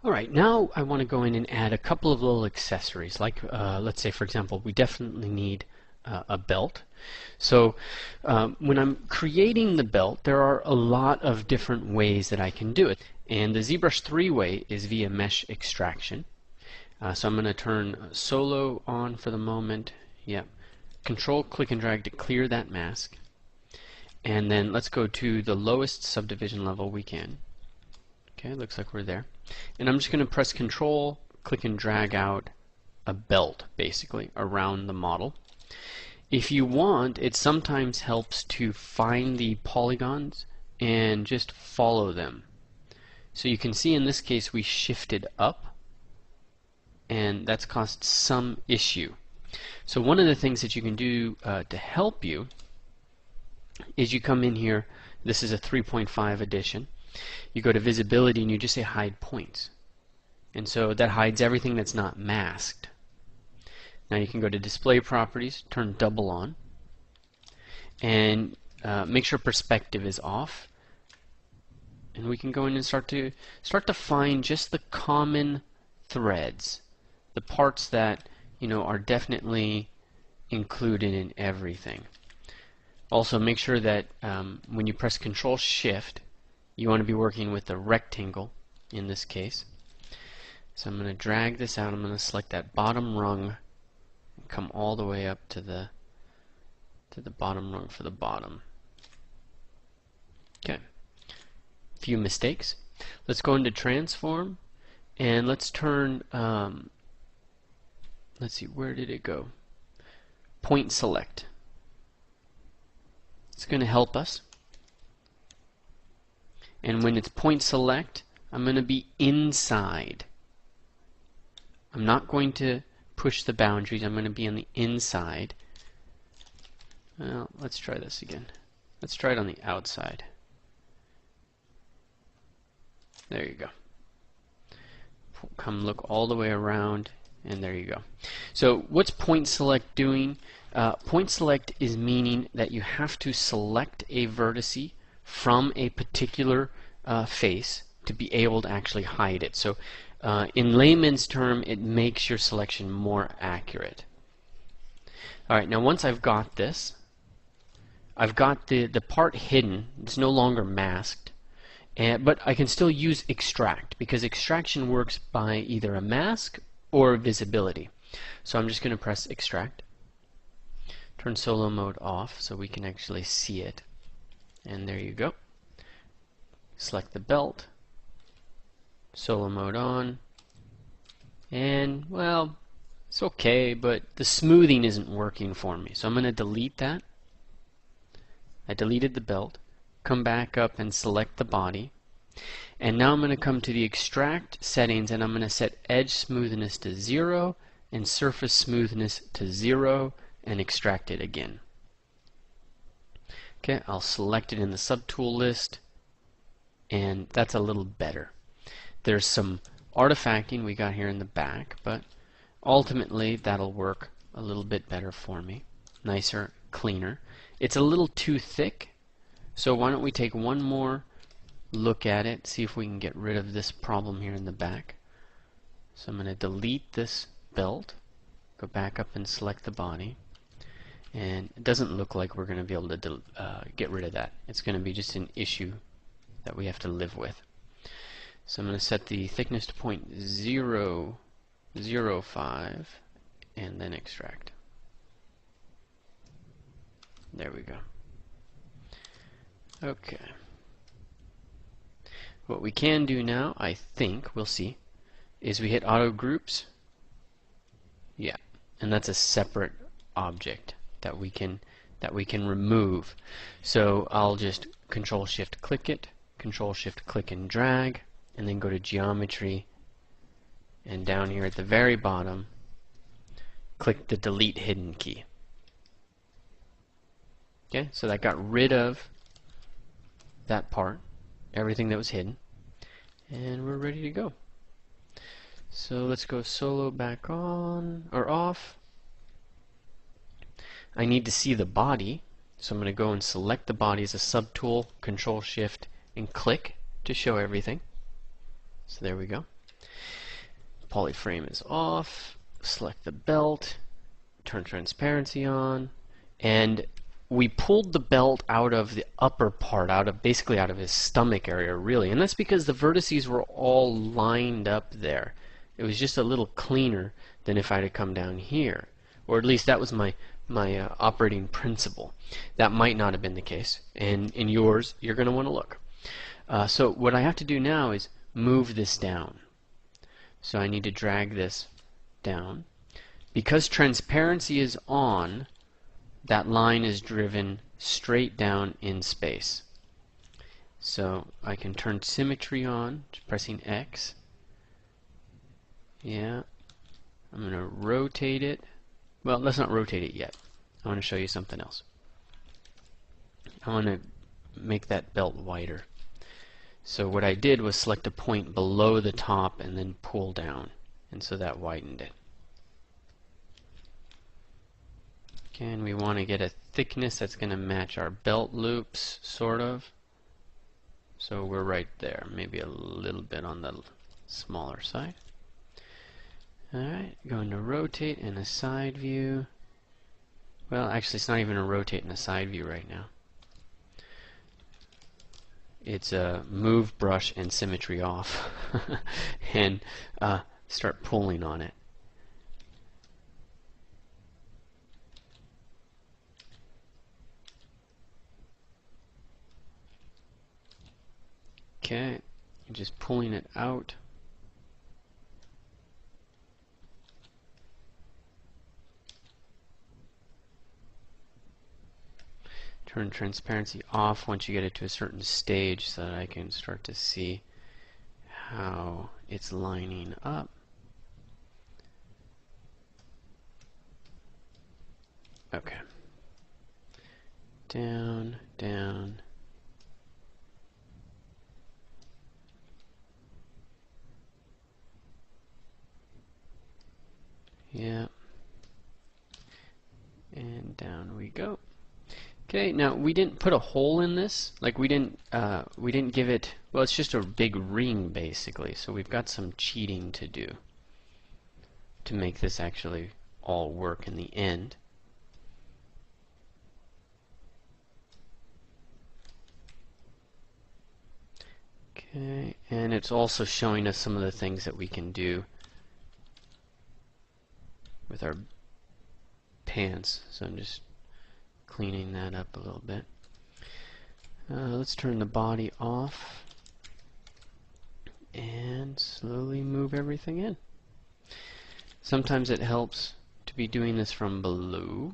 Alright, now I want to go in and add a couple of little accessories. Like, let's say for example, we definitely need a belt. So when I'm creating the belt, there are a lot of different ways that I can do it. And the ZBrush 3 way is via mesh extraction. So I'm going to turn solo on for the moment. Yep. Control, click and drag to clear that mask. And then let's go to the lowest subdivision level we can. Okay, looks like we're there. And I'm just going to press Control, click and drag out a belt, basically, around the model. If you want, it sometimes helps to find the polygons and just follow them. So you can see in this case we shifted up, and that's caused some issue. So one of the things that you can do to help you is you come in here. This is a 3.5 edition. You go to visibility and you just say hide points, and so that hides everything that's not masked. Now you can go to display properties, turn double on, and make sure perspective is off, and we can go in and start to find just the common threads, the parts that are definitely included in everything. Also make sure that when you press Control Shift, you want to be working with the rectangle in this case. So I'm going to drag this out. I'm going to select that bottom rung and come all the way up to the bottom rung for the bottom. Okay. Few mistakes. Let's go into transform and let's turn let's see, where did it go? Point select. It's going to help us. And when it's point select, I'm going to be inside. I'm not going to push the boundaries. I'm going to be on the inside. Well, let's try this again. Let's try it on the outside. There you go. Come look all the way around, and there you go. So what's point select doing? Point select is meaning that you have to select a vertice from a particular face to be able to actually hide it. So in layman's term, it makes your selection more accurate. Alright, now once I've got this, I've got the part hidden. It's no longer masked, but I can still use extract, because extraction works by either a mask or visibility. So I'm just going to press extract, turn solo mode off so we can actually see it. And there you go. Select the belt, solo mode on, and well, it's okay, but the smoothing isn't working for me. So I'm going to delete that. I deleted the belt, come back up and select the body, and now I'm going to come to the extract settings and I'm going to set edge smoothness to 0 and surface smoothness to 0 and extract it again. Okay, I'll select it in the subtool list, and that's a little better. There's some artifacting we got here in the back, but ultimately that'll work a little bit better for me. Nicer, cleaner. It's a little too thick, so why don't we take one more look at it, see if we can get rid of this problem here in the back. So I'm going to delete this belt, go back up and select the body. And it doesn't look like we're going to be able to get rid of that. It's going to be just an issue that we have to live with. So I'm going to set the thickness to 0.005 and then extract. There we go. Okay. What we can do now, I think, we'll see, is we hit auto groups. Yeah, and that's a separate object that we can remove. So I'll just Control Shift click it, Control Shift click and drag, and then go to geometry, and down here at the very bottom click the delete hidden key. Okay, so that got rid of that part, everything that was hidden, and we're ready to go. So let's go solo back on or off. I need to see the body, so I'm going to go and select the body as a subtool, Control Shift and click to show everything. So there we go. Polyframe is off. Select the belt. Turn transparency on. And we pulled the belt out of the upper part, basically out of his stomach area, really. And that's because the vertices were all lined up there. It was just a little cleaner than if I had come down here. Or at least that was my operating principle. That might not have been the case. And in yours, you're going to want to look. So what I have to do now is move this down. So I need to drag this down. Because transparency is on, that line is driven straight down in space. So I can turn symmetry on, just pressing X. Yeah. I'm going to rotate it. Well, let's not rotate it yet. I want to show you something else. I want to make that belt wider. So what I did was select a point below the top and then pull down. And so that widened it. Okay, and we want to get a thickness that's going to match our belt loops, sort of. So we're right there, maybe a little bit on the smaller side. Alright, going to rotate in a side view. Well, actually it's not even a rotate in a side view right now. It's a move brush and symmetry off and start pulling on it. Okay, just pulling it out. Turn transparency off once you get it to a certain stage so that I can start to see how it's lining up. Okay. Down, down. Yeah. And down we go. Okay, now we didn't put a hole in this. Like we didn't give it, well, it's just a big ring basically. So we've got some cheating to do to make this actually all work in the end. Okay, and it's also showing us some of the things that we can do with our pants. So I'm just cleaning that up a little bit. Let's turn the body off and slowly move everything in. Sometimes it helps to be doing this from below.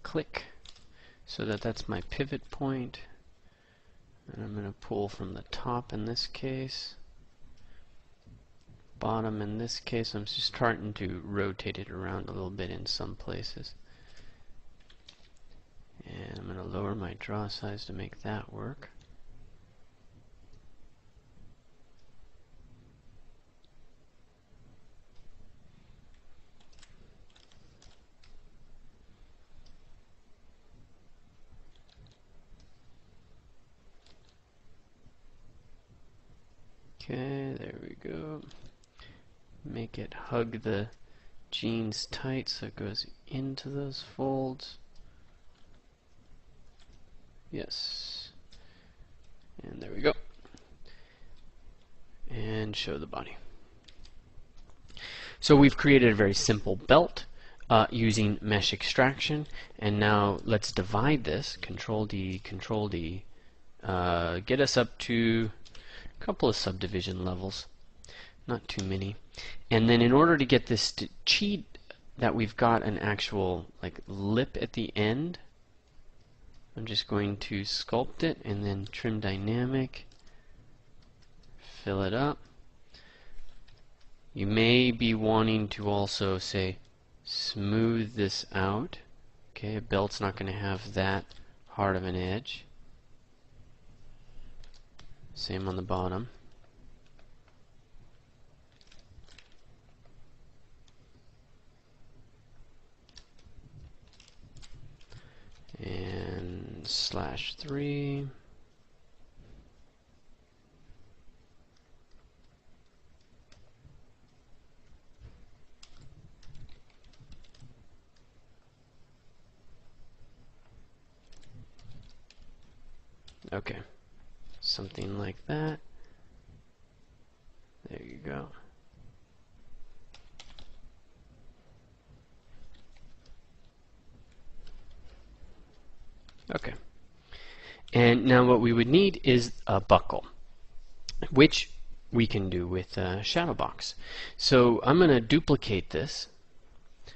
Click, so that's my pivot point, and I'm going to pull from the top in this case, bottom in this case. I'm just starting to rotate it around a little bit in some places, and I'm going to lower my draw size to make that work. Okay, there we go. Make it hug the jeans tight so it goes into those folds. Yes. And there we go. And show the body. So we've created a very simple belt using mesh extraction. And now let's divide this. Control D, Control D. Get us up to couple of subdivision levels, not too many. And then in order to get this to cheat that we've got an actual like lip at the end, I'm just going to sculpt it and then trim dynamic, fill it up. You may be wanting to also say smooth this out. Okay, a belt's not going to have that part of an edge. Same on the bottom. And /3. Okay, something like that. There you go. Okay. And now what we would need is a buckle, which we can do with shadow box. So I'm going to duplicate this,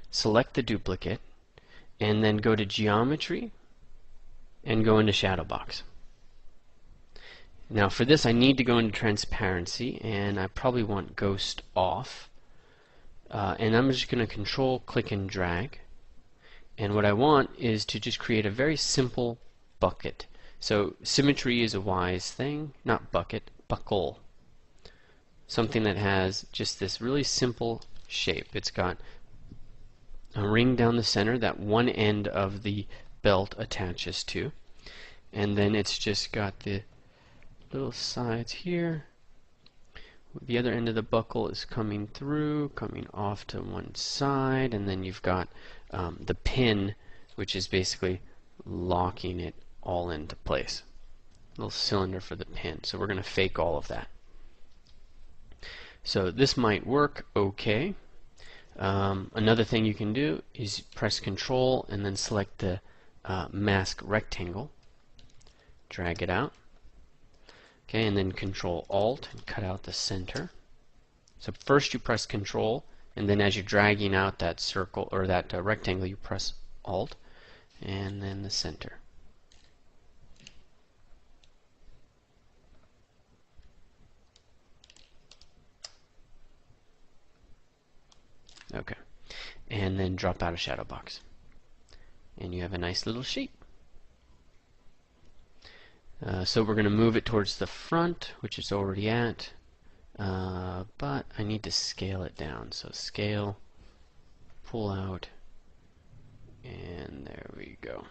select the duplicate, and then go to geometry and go into shadow box. Now for this I need to go into transparency, and I probably want ghost off, and I'm just going to control click and drag, and what I want is to just create a very simple bucket. So symmetry is a wise thing, not bucket, buckle. Something that has just this really simple shape. It's got a ring down the center that one end of the belt attaches to, and then it's just got the little sides here. The other end of the buckle is coming through, coming off to one side, and then you've got the pin, which is basically locking it all into place. A little cylinder for the pin. So we're going to fake all of that. So this might work okay. Another thing you can do is press Control and then select the mask rectangle. Drag it out. Okay, and then Control Alt and cut out the center. So first you press Control, and then as you're dragging out that circle or that rectangle, you press Alt, and then the center. Okay, and then drop out of shadow box, and you have a nice little shape. So we're going to move it towards the front, which it's already at, but I need to scale it down. So scale, pull out, and there we go.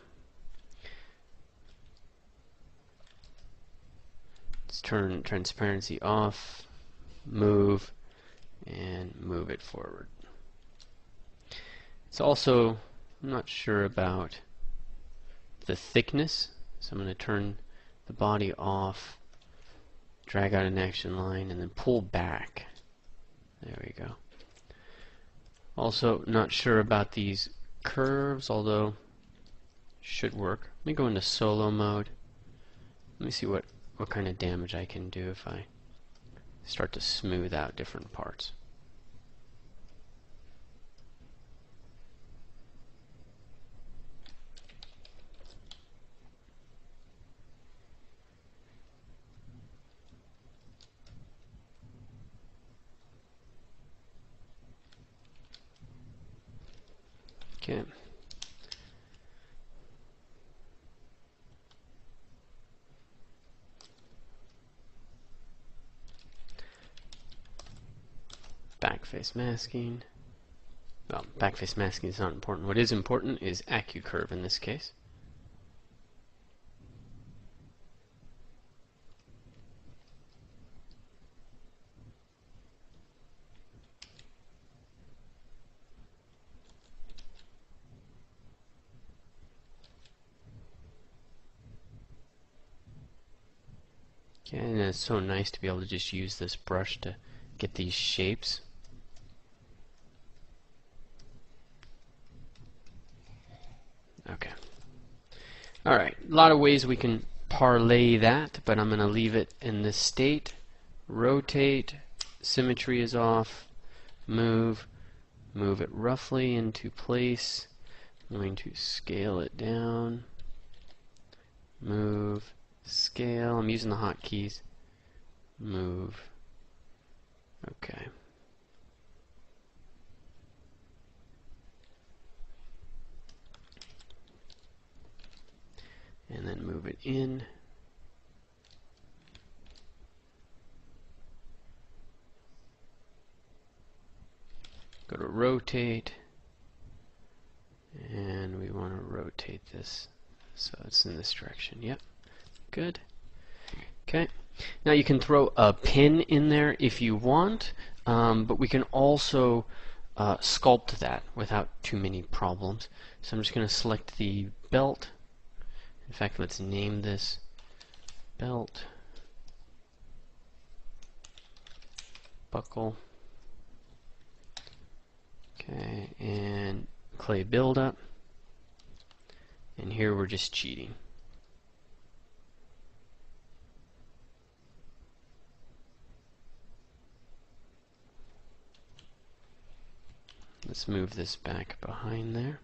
Let's turn transparency off, move, and move it forward. It's also, I'm not sure about the thickness, so I'm going to turn the body off, drag out an action line, and then pull back. There we go. Also, not sure about these curves, although should work. Let me go into solo mode. Let me see what kind of damage I can do if I start to smooth out different parts. Okay. Backface masking. Well, backface masking is not important. What is important is AccuCurve in this case. Okay, and it's so nice to be able to just use this brush to get these shapes. Okay. Alright, a lot of ways we can parlay that, but I'm going to leave it in this state. Rotate, symmetry is off, move it roughly into place. I'm going to scale it down, move, scale. I'm using the hotkeys. Move. Okay. and then move it in. Go to rotate, and we want to rotate this so it's in this direction. Yep, good. Okay, now you can throw a pin in there if you want, but we can also sculpt that without too many problems. So I'm just going to select the belt. In fact, let's name this belt buckle. Okay, and clay buildup. And here we're just cheating. Let's move this back behind there.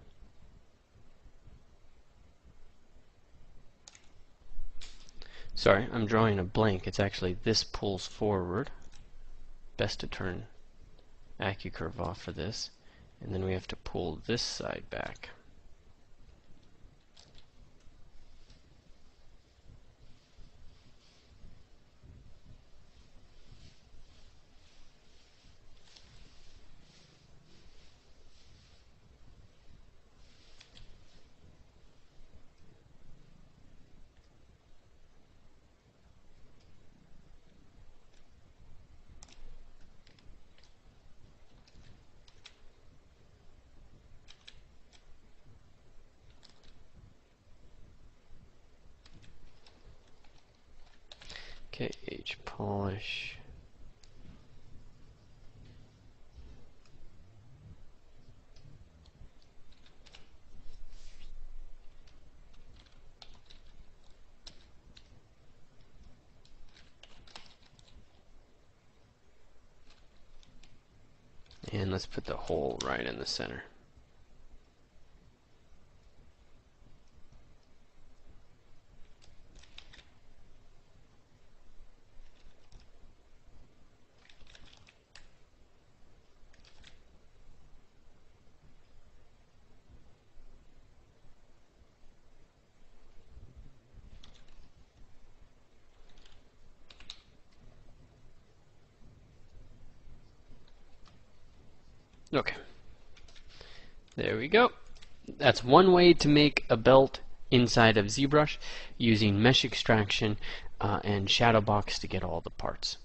Sorry, I'm drawing a blank. It's actually this pulls forward. Best to turn AccuCurve off for this. And then we have to pull this side back. Okay, H polish. And let's put the hole right in the center. Okay, there we go. That's one way to make a belt inside of ZBrush, using mesh extraction and shadow box to get all the parts.